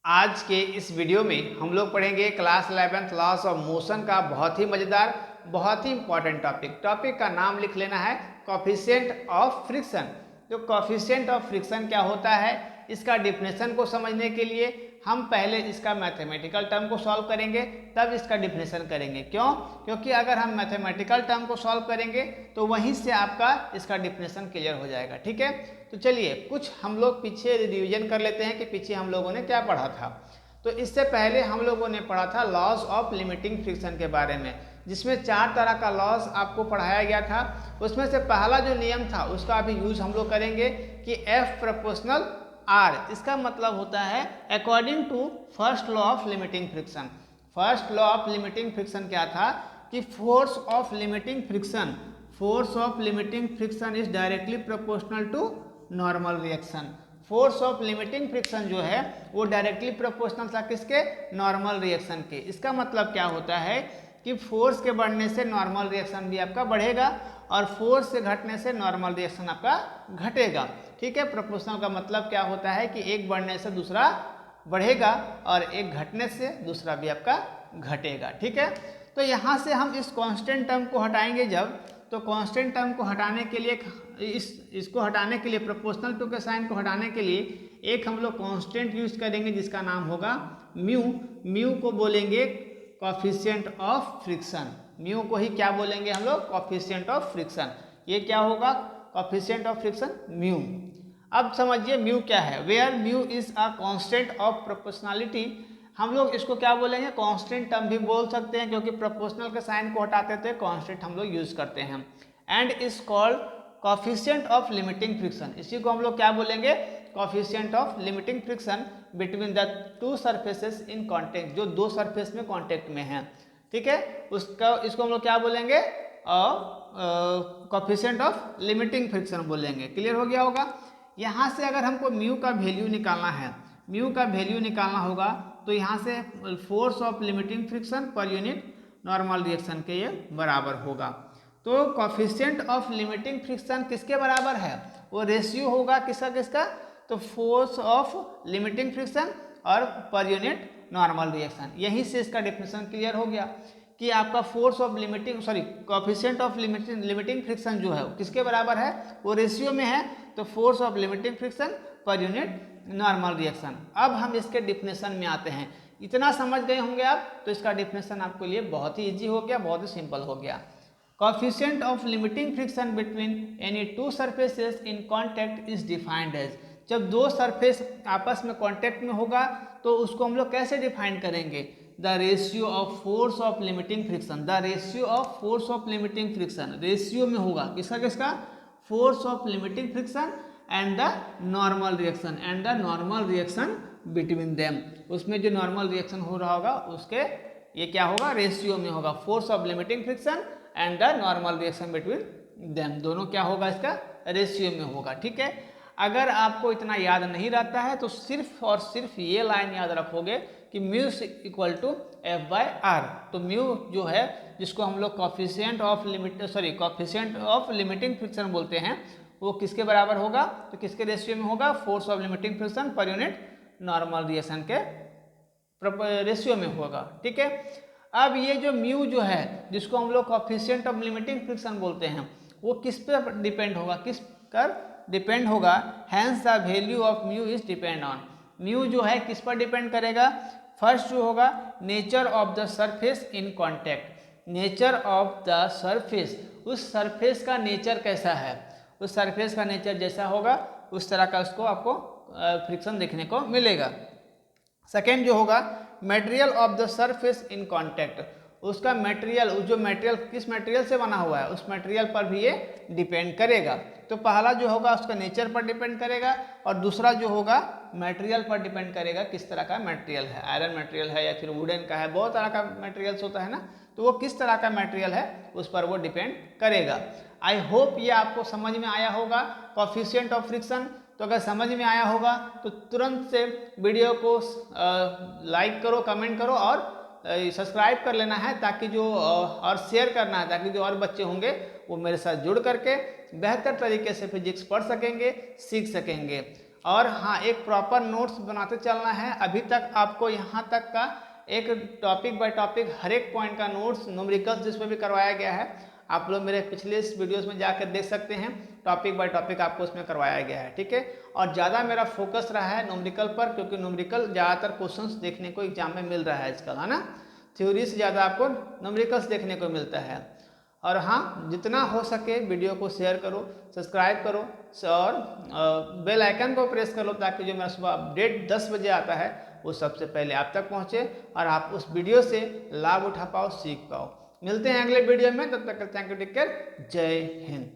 आज के इस वीडियो में हम लोग पढ़ेंगे class 11th loss of motion का बहुत ही मज़ेदार बहुत ही इंपॉर्टेंट टॉपिक का नाम लिख लेना है कॉफिशिएंट ऑफ फ्रिक्शन। जो कॉफिशिएंट ऑफ फ्रिक्शन क्या होता है, इसका डिफिनेशन को समझने के लिए हम पहले इसका मैथमेटिकल टर्म को सॉल्व करेंगे, तब इसका डिफिनेशन करेंगे। क्यों? क्योंकि अगर हम मैथमेटिकल टर्म को सॉल्व करेंगे तो वहीं से आपका इसका डिफिनेशन क्लियर हो जाएगा। ठीक है, तो चलिए कुछ हम लोग पीछे रिवीजन कर लेते हैं कि पीछे हम लोगों ने क्या पढ़ा था। तो इससे पहले हम लोगों ने पढ़ा था लॉस ऑफ लिमिटिंग फ्रिक्शन के बारे में, जिसमें 4 तरह का लॉस आपको पढ़ाया गया था। उसमें से पहला जो नियम था उसका अभी यूज हम लोग करेंगे कि F प्रोपोर्शनल R। इसका मतलब होता है according to first law of limiting friction. First law of limiting friction क्या था कि force of limiting friction is directly proportional to normal reaction. Force of limiting friction जो है वो डायरेक्टली प्रोपोर्शनल था किसके? नॉर्मल रिएक्शन के। इसका मतलब क्या होता है कि फोर्स के बढ़ने से नॉर्मल रिएक्शन भी आपका बढ़ेगा और फोर्स से घटने से नॉर्मल रिएक्शन आपका घटेगा। ठीक है, प्रोपोर्शनल का मतलब क्या होता है कि एक बढ़ने से दूसरा बढ़ेगा और एक घटने से दूसरा भी आपका घटेगा। ठीक है, तो यहाँ से हम इस कांस्टेंट टर्म को हटाएंगे जब, तो कांस्टेंट टर्म को हटाने के लिए इसको हटाने के लिए प्रोपोर्शनल टू के साइन को हटाने के लिए एक हम लोग कांस्टेंट यूज करेंगे जिसका नाम होगा म्यू। म्यू को बोलेंगे कॉफिशिएंट ऑफ फ्रिक्शन। म्यू को ही क्या बोलेंगे हम लोग? Coefficient of friction. ये क्या होगा? Coefficient of friction mu. अब समझिए म्यू क्या है। Where mu is a constant of proportionality, हम लोग इसको क्या बोलेंगे? कांस्टेंट टर्म भी बोल सकते हैं क्योंकि प्रोपोर्शनल के साइन को हटाते थे कांस्टेंट हम लोग यूज करते हैं। And is called coefficient of limiting friction. इसी को हम लोग क्या बोलेंगे? Coefficient of limiting friction between the two surfaces in contact, जो दो सरफेस में कॉन्टेक्ट में है। ठीक है, उसका इसको हम लोग क्या बोलेंगे? कॉफिशिएंट ऑफ लिमिटिंग फ्रिक्शन बोलेंगे। क्लियर हो गया होगा। यहाँ से अगर हमको म्यू का वैल्यू निकालना है, म्यू का वैल्यू निकालना होगा तो यहाँ से force of limiting friction per unit normal reaction के ये बराबर होगा। तो कॉफिशिएंट ऑफ लिमिटिंग फ्रिक्शन किसके बराबर है? वो रेशियो होगा किसका किसका? तो फोर्स ऑफ लिमिटिंग फ्रिक्शन और पर यूनिट नॉर्मल रिएक्शन। यहीं से इसका डेफिनेशन क्लियर हो गया कि आपका force of coefficient of limiting friction जो है किसके बराबर है? वो रेशियो में है, तो force of limiting friction per unit normal reaction. अब हम इसके डिफिनेशन में आते हैं। इतना समझ गए होंगे आप, तो इसका डिफिनेशन आपके लिए बहुत ही इजी हो गया, बहुत ही सिंपल हो गया। Coefficient of limiting friction between any two surfaces in contact is defined as, जब दो सरफेस आपस में कांटेक्ट में होगा तो उसको हम लोग कैसे डिफाइन करेंगे? The ratio of force of limiting friction. The ratio of force of limiting friction ratio में होगा किसका किसका? Force of limiting friction and the normal reaction between them. उसमें जो नॉर्मल रिएक्शन हो रहा होगा उसके ये क्या होगा? रेशियो में होगा। Force of limiting friction and the normal reaction between them, दोनों क्या होगा? इसका रेशियो में होगा। ठीक है, अगर आपको इतना याद नहीं रहता है तो सिर्फ और सिर्फ ये लाइन याद रखोगे कि mu equal to F by R. तो म्यू जो है जिसको हम लोग कॉफिशिएंट ऑफ लिमिटिंग फ्रिक्शन बोलते हैं, वो किसके बराबर होगा? तो किसके रेशियो में होगा? Force of limiting friction per unit normal reaction के रेशियो में होगा। ठीक है, अब ये जो म्यू जो है जिसको हम लोग कॉफिशिएंट ऑफ लिमिटिंग फ्रिक्शन बोलते हैं, वो किस पर डिपेंड होगा? किस पर डिपेंड होगा? Hence the value of mu is depend on. Mu जो है किस पर डिपेंड करेगा? फर्स्ट जो होगा nature of the surface in contact. Nature of the surface, उस सरफेस का नेचर कैसा है? उस सरफेस का नेचर जैसा होगा उस तरह का उसको आपको फ्रिक्शन देखने को मिलेगा। सेकेंड जो होगा material of the surface in contact, उसका मटेरियल, जो मटेरियल किस मटेरियल से बना हुआ है उस मटेरियल पर भी ये डिपेंड करेगा। तो पहला जो होगा उसका नेचर पर डिपेंड करेगा और दूसरा जो होगा मटेरियल पर डिपेंड करेगा किस तरह का मटेरियल है। आयरन मटेरियल है या फिर वुडन का है, बहुत तरह का मटेरियल्स होता है ना, तो वो किस तरह का मटेरियल है उस पर वो डिपेंड करेगा। आई होप ये आपको समझ में आया होगा कॉफिशिएंट ऑफ फ्रिक्शन। तो अगर समझ में आया होगा तो तुरंत से वीडियो को लाइक करो, कमेंट करो और सब्सक्राइब कर लेना है, ताकि जो और शेयर करना है ताकि जो और बच्चे होंगे वो मेरे साथ जुड़ करके बेहतर तरीके से फिजिक्स पढ़ सकेंगे, सीख सकेंगे। और हाँ, एक प्रॉपर नोट्स बनाते चलना है। अभी तक आपको यहाँ तक का एक टॉपिक बाय टॉपिक हर एक पॉइंट का नोट्स न्यूमेरिकल्स जिसमें भी करवाया गया है, आप लोग मेरे पिछले इस वीडियोस में जाकर देख सकते हैं। टॉपिक बाय टॉपिक आपको उसमें करवाया गया है, ठीक है। और ज़्यादा मेरा फोकस रहा है न्यूमेरिकल पर, क्योंकि न्यूमेरिकल ज़्यादातर क्वेश्चंस देखने को एग्जाम में मिल रहा है आजकल, है ना। थ्योरी से ज़्यादा आपको न्यूमेरिकल्स देखने को मिलता है। और हाँ, जितना हो सके वीडियो को शेयर करो, सब्सक्राइब करो और बेल आइकन को प्रेस कर लो, ताकि जो मेरा सुबह अपडेट 10 बजे आता है वो सबसे पहले आप तक पहुँचे और आप उस वीडियो से लाभ उठा पाओ, सीख पाओ। मिलते हैं अगले वीडियो में, तब तक थैंक यू, टेक केयर, जय हिंद।